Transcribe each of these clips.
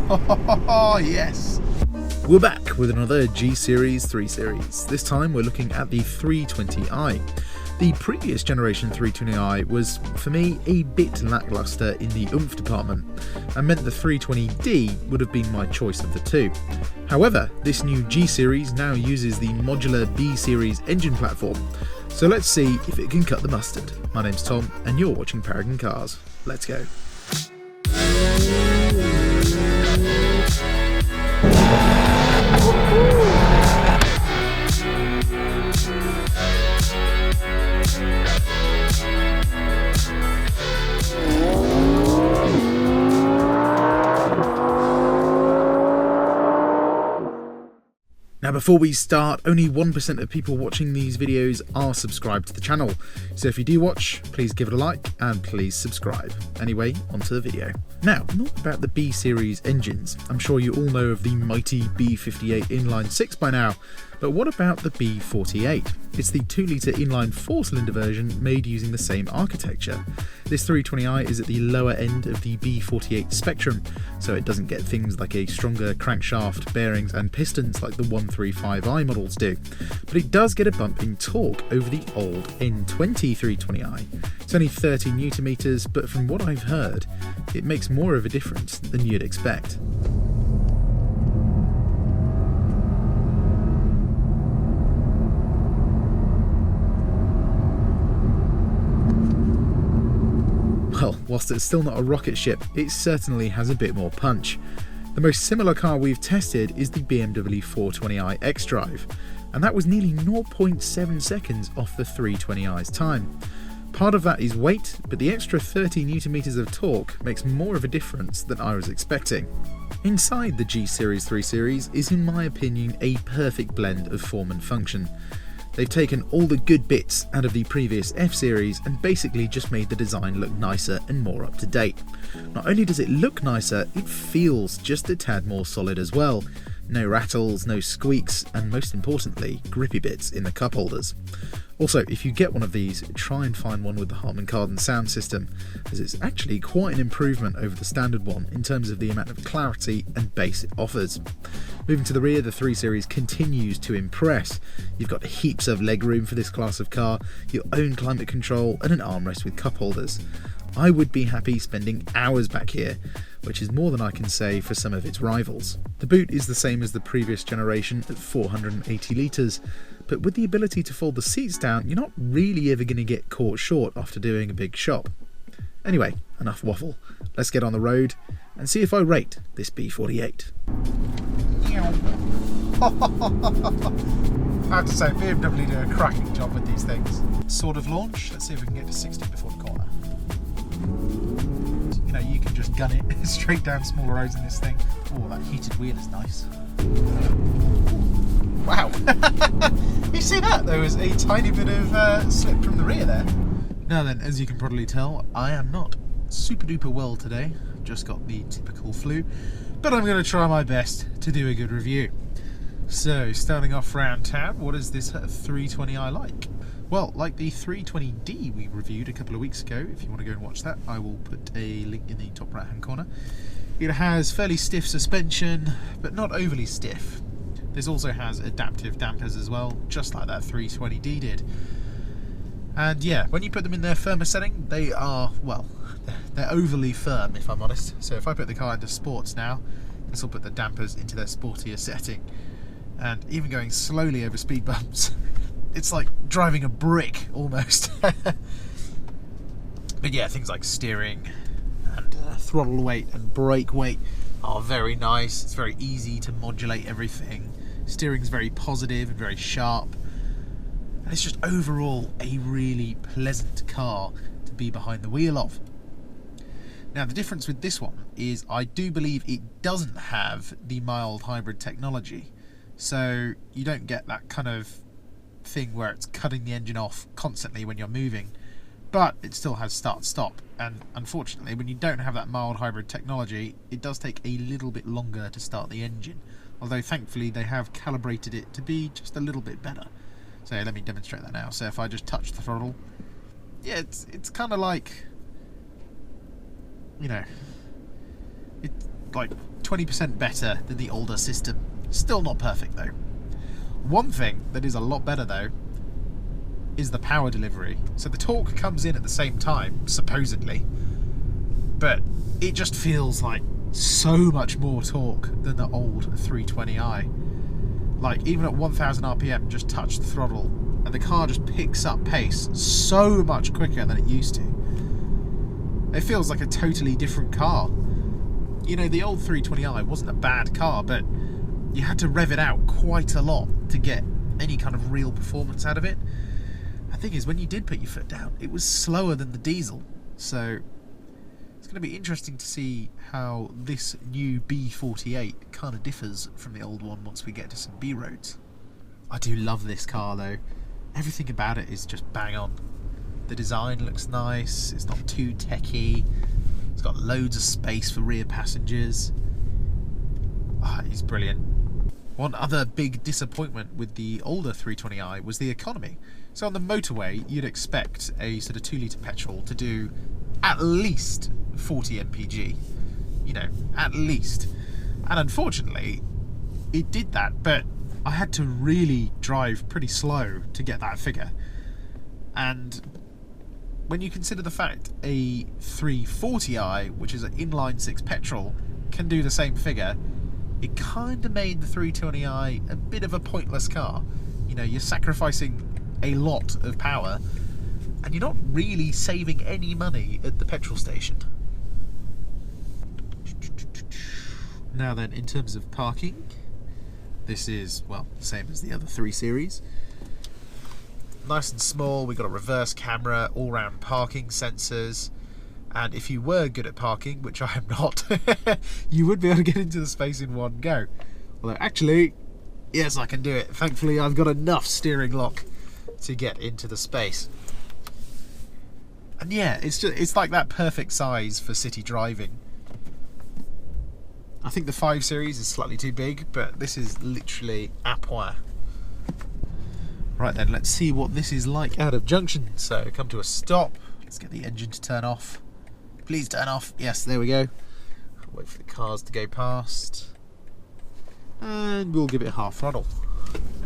Oh, yes! We're back with another G Series 3 Series. This time we're looking at the 320i. The previous generation 320i was, for me, a bit lackluster in the oomph department, and meant the 320d would have been my choice of the two. However, this new G Series now uses the modular B Series engine platform, so let's see if it can cut the mustard. My name's Tom, and you're watching Paragon Cars. Let's go. Now before we start, only 1% of people watching these videos are subscribed to the channel, so if you do watch, please give it a like and please subscribe. Anyway, onto the video. Now, not about the B Series engines. I'm sure you all know of the mighty B58 inline 6 by now, but what about the B48? It's the 2-litre inline 4-cylinder version made using the same architecture. This 320i is at the lower end of the B48 spectrum, so it doesn't get things like a stronger crankshaft, bearings and pistons like the 135i models do, but it does get a bump in torque over the old N20 320i. It's only 30 Nm, but from what I've heard, it makes more of a difference than you'd expect. Well, whilst it's still not a rocket ship, it certainly has a bit more punch. The most similar car we've tested is the BMW 420i xDrive, and that was nearly 0.7 seconds off the 320i's time. Part of that is weight, but the extra 30 Nm of torque makes more of a difference than I was expecting. Inside the G Series 3 Series is, in my opinion, a perfect blend of form and function. They've taken all the good bits out of the previous F Series and basically just made the design look nicer and more up to date. Not only does it look nicer, it feels just a tad more solid as well. No rattles, no squeaks, and most importantly, grippy bits in the cup holders. Also, if you get one of these, try and find one with the Harman Kardon sound system, as it's actually quite an improvement over the standard one in terms of the amount of clarity and bass it offers. Moving to the rear, the 3 Series continues to impress. You've got heaps of legroom for this class of car, your own climate control and an armrest with cup holders. I would be happy spending hours back here, which is more than I can say for some of its rivals. The boot is the same as the previous generation at 480 litres, but with the ability to fold the seats down, you're not really ever going to get caught short after doing a big shop. Anyway, enough waffle. Let's get on the road and see if I rate this B48. I have to say, BMW do a cracking job with these things. Sort of launch. Let's see if we can get to 60 before the corner. You know, you can just gun it straight down smaller roads in this thing. Oh, that heated wheel is nice. Wow. You see that? There was a tiny bit of slip from the rear there. Now then, as you can probably tell, I am not super duper well today. Just got the typical flu, but I'm going to try my best to do a good review. So, starting off round town, what is this 320i like? Well, like the 320d we reviewed a couple of weeks ago, if you want to go and watch that, I will put a link in the top right hand corner. It has fairly stiff suspension, but not overly stiff. This also has adaptive dampers as well, just like that 320d did. And yeah, when you put them in their firmer setting, they are, well, they're overly firm, if I'm honest. So if I put the car into sports now, this will put the dampers into their sportier setting. And even going slowly over speed bumps, it's like driving a brick almost. But yeah, things like steering and throttle weight and brake weight are very nice. It's very easy to modulate everything. Steering's very positive and very sharp. And it's just overall a really pleasant car to be behind the wheel of. Now the difference with this one is I do believe it doesn't have the mild hybrid technology. So you don't get that kind of thing where it's cutting the engine off constantly when you're moving. But it still has start-stop. And unfortunately, when you don't have that mild hybrid technology, it does take a little bit longer to start the engine. Although thankfully they have calibrated it to be just a little bit better. So let me demonstrate that now. So if I just touch the throttle, yeah, it's kind of like, you know, it like 20% better than the older system. Still not perfect though. One thing that is a lot better though is the power delivery. So the torque comes in at the same time, supposedly, but it just feels like so much more torque than the old 320i. Like, even at 1000 RPM, just touch the throttle and the car just picks up pace so much quicker than it used to. It feels like a totally different car. You know, the old 320i wasn't a bad car, but you had to rev it out quite a lot to get any kind of real performance out of it. The thing is, when you did put your foot down, it was slower than the diesel. So it's going to be interesting to see how this new B48 kind of differs from the old one once we get to some B roads. I do love this car though. Everything about it is just bang on. The design looks nice, it's not too techy, it's got loads of space for rear passengers. It's brilliant. One other big disappointment with the older 320i was the economy. So on the motorway, you'd expect a sort of 2-litre petrol to do at least 40 mpg, you know, at least. And unfortunately, it did that, but I had to really drive pretty slow to get that figure. And when you consider the fact a 340i, which is an inline 6 petrol, can do the same figure, it kind of made the 320i a bit of a pointless car. You know, you're sacrificing a lot of power and you're not really saving any money at the petrol station. Now then, in terms of parking, this is, well, the same as the other 3 Series. Nice and small, we've got a reverse camera, all-round parking sensors, and if you were good at parking, which I am not, you would be able to get into the space in one go. Although actually, yes, I can do it. Thankfully, I've got enough steering lock to get into the space. And yeah, it's like that perfect size for city driving. I think the 5 Series is slightly too big, but this is literally à point. Right then, let's see what this is like out of junction. So, come to a stop. Let's get the engine to turn off. Please turn off. Yes, there we go. Wait for the cars to go past. And we'll give it half throttle.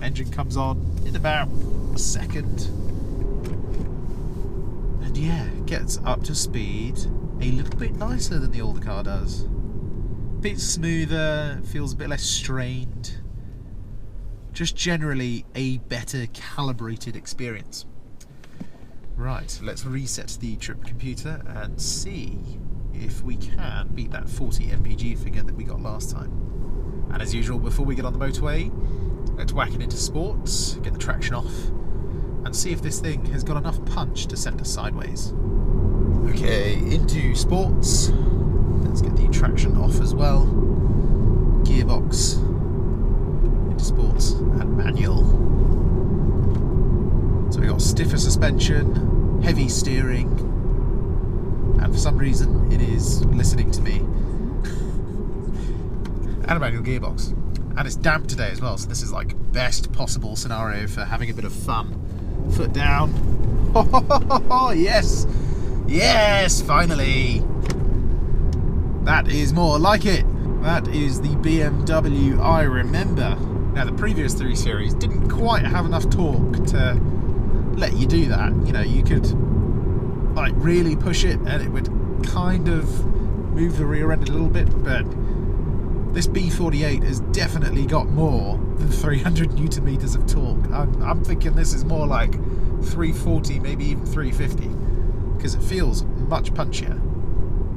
Engine comes on in about a second. And yeah, gets up to speed a little bit nicer than the older car does. A bit smoother, feels a bit less strained. Just generally a better calibrated experience. Right, let's reset the trip computer and see if we can beat that 40 mpg figure that we got last time. And as usual, before we get on the motorway, let's whack it into sports, get the traction off, and see if this thing has got enough punch to send us sideways. Okay, into sports. Let's get the traction off as well. Gearbox, into sports, and manual. So we got stiffer suspension, heavy steering, and for some reason it is listening to me. And a manual gearbox. And it's damp today as well, so this is like best possible scenario for having a bit of fun. Foot down. Oh, yes! Yes, finally! That is more like it. That is the BMW I remember. Now, the previous 3 Series didn't quite have enough torque to let you do that. You know, you could like really push it and it would kind of move the rear end a little bit, but this B48 has definitely got more than 300 Newton meters of torque. I'm thinking this is more like 340, maybe even 350, because it feels much punchier.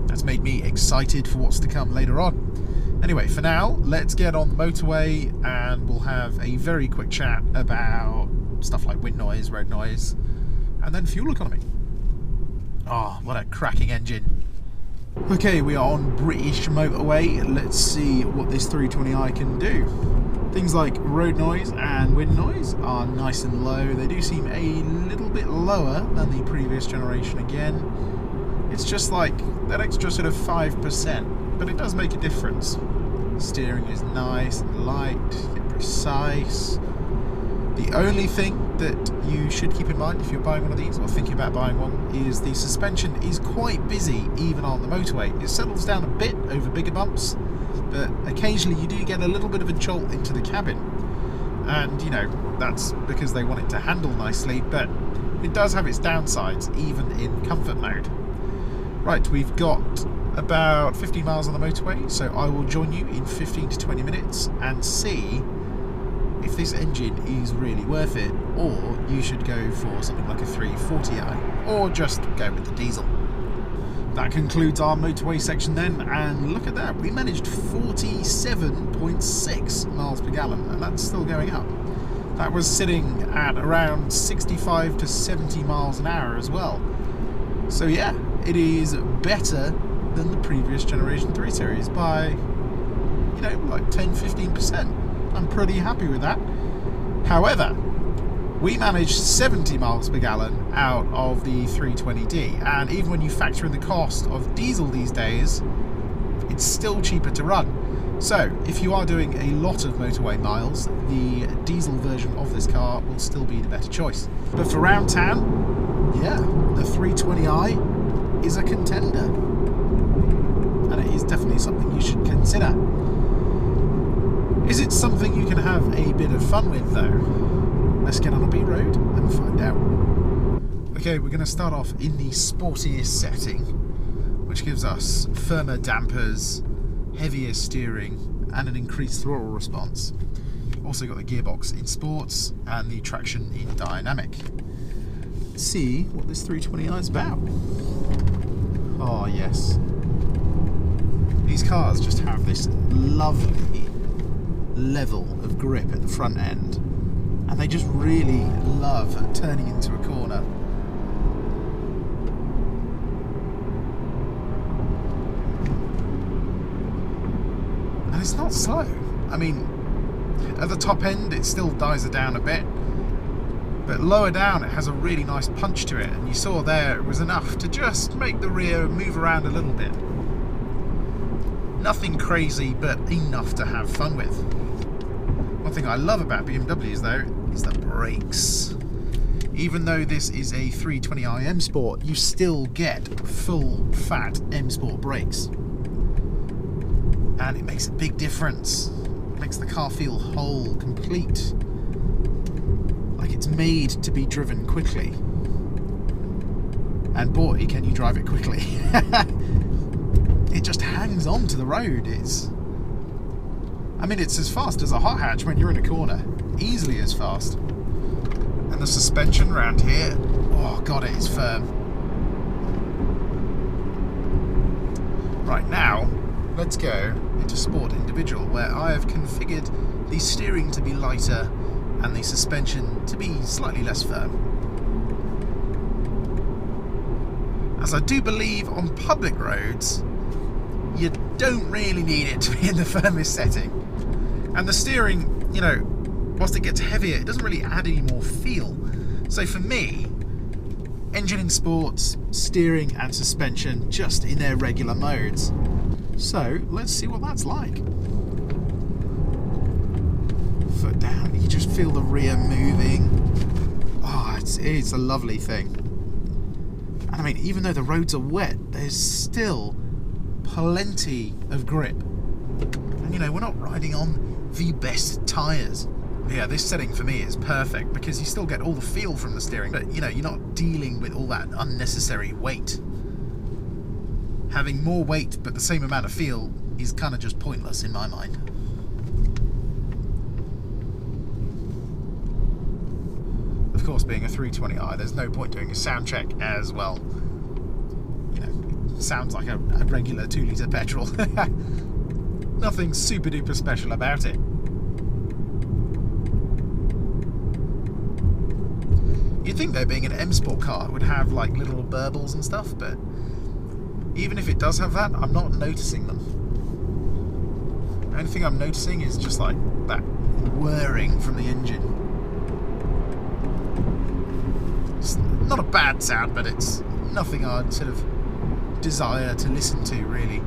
That's made me excited for what's to come later on. Anyway, for now, let's get on the motorway and we'll have a very quick chat about stuff like wind noise, road noise, and then fuel economy. Oh, what a cracking engine. Okay, we are on British motorway. Let's see what this 320i can do. Things like road noise and wind noise are nice and low. They do seem a little bit lower than the previous generation again. It's just like that extra sort of 5%, but it does make a difference. Steering is nice and light and precise. The only thing that you should keep in mind if you're buying one of these or thinking about buying one is the suspension is quite busy even on the motorway. It settles down a bit over bigger bumps, but occasionally you do get a little bit of a jolt into the cabin. And, you know, that's because they want it to handle nicely, but it does have its downsides, even in comfort mode. Right, we've got about 50 miles on the motorway, so I will join you in 15 to 20 minutes and see if this engine is really worth it, or you should go for something like a 340i, or just go with the diesel. That concludes our motorway section then, and look at that, we managed 47.6 miles per gallon, and that's still going up. That was sitting at around 65 to 70 miles an hour as well. So yeah, it is better than the previous Generation 3 series by, you know, like 10-15%. I'm pretty happy with that. However, we managed 70 miles per gallon out of the 320D, and even when you factor in the cost of diesel these days, it's still cheaper to run. So if you are doing a lot of motorway miles, the diesel version of this car will still be the better choice. But for round town, yeah, the 320i is a contender, and it is definitely something you should consider. Is it something you can have a bit of fun with though? Let's get on a B road and find out. Okay, we're going to start off in the sportiest setting, which gives us firmer dampers, heavier steering, and an increased throttle response. Also got the gearbox in sports and the traction in dynamic. Let's see what this 320i is about. Oh yes. These cars just have this lovely level of grip at the front end, and they just really love turning into a corner. And it's not slow. I mean, at the top end it still dies it down a bit, but lower down it has a really nice punch to it, and you saw there it was enough to just make the rear move around a little bit. Nothing crazy, but enough to have fun with. One thing I love about BMWs though is the brakes. Even though this is a 320i M Sport, you still get full fat M Sport brakes, and it makes a big difference. It makes the car feel whole, complete, like it's made to be driven quickly. And boy, can you drive it quickly. It just hangs on to the road. It's as fast as a hot hatch when you're in a corner, easily as fast. And the suspension around here, oh god, it is firm. Right, now let's go into Sport Individual, where I have configured the steering to be lighter and the suspension to be slightly less firm. As I do believe on public roads, you don't really need it to be in the firmest setting. And the steering, you know, whilst it gets heavier, it doesn't really add any more feel. So for me, engine in sports, steering and suspension just in their regular modes. So let's see what that's like. Foot down, you just feel the rear moving. Oh, it's a lovely thing. And I mean, even though the roads are wet, there's still plenty of grip. And you know, we're not riding on the best tyres. Yeah, this setting for me is perfect because you still get all the feel from the steering, but you know, you're not dealing with all that unnecessary weight. Having more weight but the same amount of feel is kind of just pointless in my mind. Of course, being a 320i, there's no point doing a sound check as well. You know, it sounds like a regular 2-litre petrol. Nothing super duper special about it. You'd think though, being an M Sport car, it would have like little burbles and stuff, but even if it does have that, I'm not noticing them. The only thing I'm noticing is just like that whirring from the engine. It's not a bad sound, but it's nothing I'd sort of desire to listen to, really.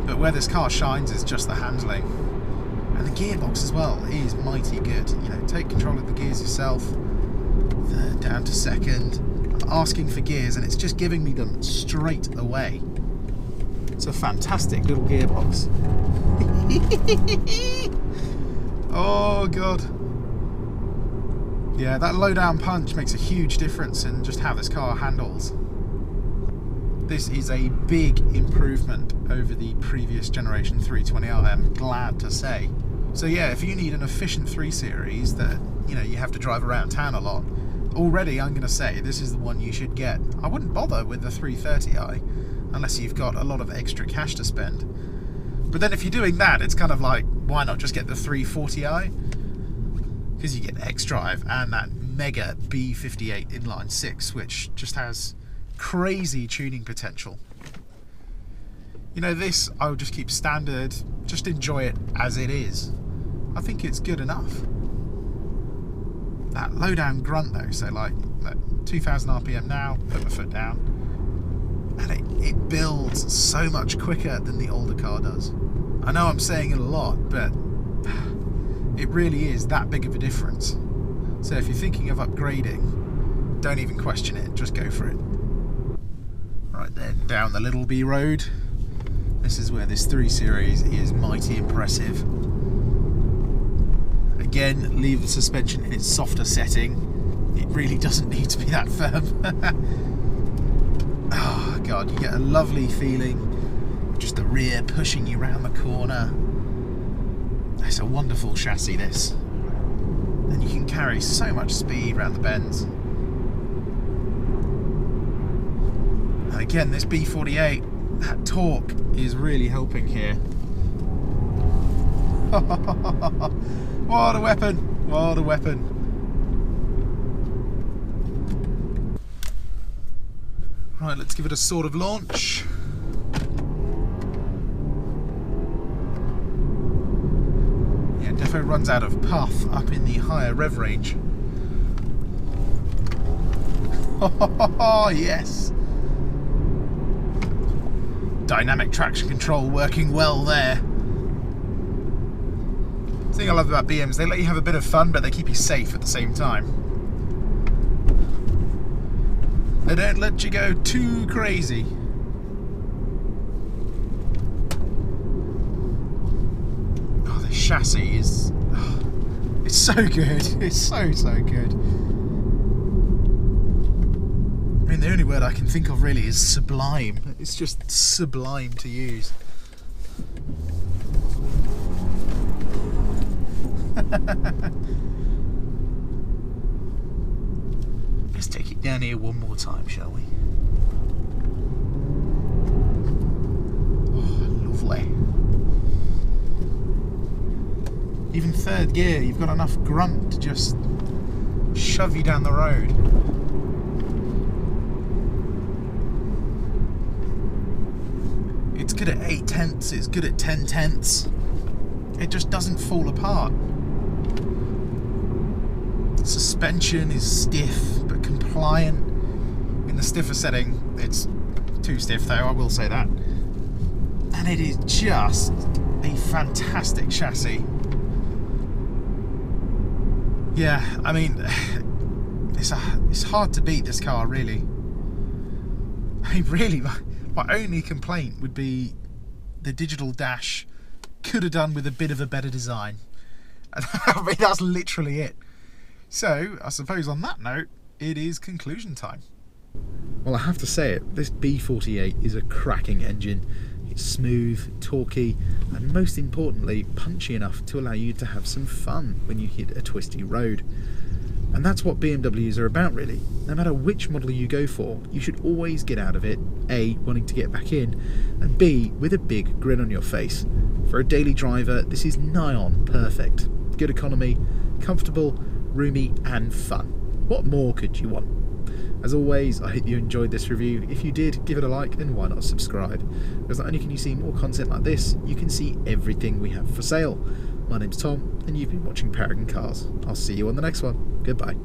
But where this car shines is just the handling. And the gearbox as well is mighty good. You know, take control of the gears yourself. Third down to second. I'm asking for gears and it's just giving me them straight away. It's a fantastic little gearbox. Oh god. Yeah, that low down punch makes a huge difference in just how this car handles. This is a big improvement over the previous generation 320i, I'm glad to say. So yeah, if you need an efficient 3 Series that, you know, you have to drive around town a lot, already I'm going to say this is the one you should get. I wouldn't bother with the 330i unless you've got a lot of extra cash to spend. But then if you're doing that, it's kind of like, why not just get the 340i? Because you get X-Drive and that mega B58 inline 6, which just has crazy tuning potential. You know, this I would just keep standard, just enjoy it as it is. I think it's good enough. That low down grunt though, so like 2000 RPM now, put my foot down, and it builds so much quicker than the older car does. I know I'm saying it a lot, but it really is that big of a difference. So if you're thinking of upgrading, don't even question it, just go for it. Right then, down the Little B road. This is where this 3 Series is mighty impressive. Again, leave the suspension in its softer setting. It really doesn't need to be that firm. Oh god, you get a lovely feeling. Just the rear pushing you around the corner. It's a wonderful chassis, this. And you can carry so much speed around the bends. And again, this B48, that torque is really helping here. What a weapon! What a weapon! Right, let's give it a sort of launch. Yeah, defo runs out of puff up in the higher rev range. Oh yes! Dynamic traction control working well there. The thing I love about BMs, they let you have a bit of fun, but they keep you safe at the same time. They don't let you go too crazy. Oh, the chassis is... Oh, it's so good. It's so good. I mean, the only word I can think of really is sublime. It's just sublime to use. Let's take it down here one more time, shall we? Oh, lovely. Even third gear, you've got enough grunt to just shove you down the road. It's good at 8/10, it's good at 10/10. It just doesn't fall apart. Suspension is stiff but compliant. In the stiffer setting, it's too stiff though, I will say that. And it is just a fantastic chassis. Yeah, I mean, it's hard to beat this car, really. I mean, really, my only complaint would be the digital dash could have done with a bit of a better design. I mean, that's literally it. So, I suppose on that note, it is conclusion time. Well, I have to say it, this B48 is a cracking engine. It's smooth, torquey, and most importantly, punchy enough to allow you to have some fun when you hit a twisty road. And that's what BMWs are about, really. No matter which model you go for, you should always get out of it, A, wanting to get back in, and B, with a big grin on your face. For a daily driver, this is nigh on perfect. Good economy, comfortable, roomy and fun. What more could you want? As always, I hope you enjoyed this review. If you did, give it a like and why not subscribe? Because not only can you see more content like this, you can see everything we have for sale. My name's Tom and you've been watching Paragon Cars. I'll see you on the next one. Goodbye.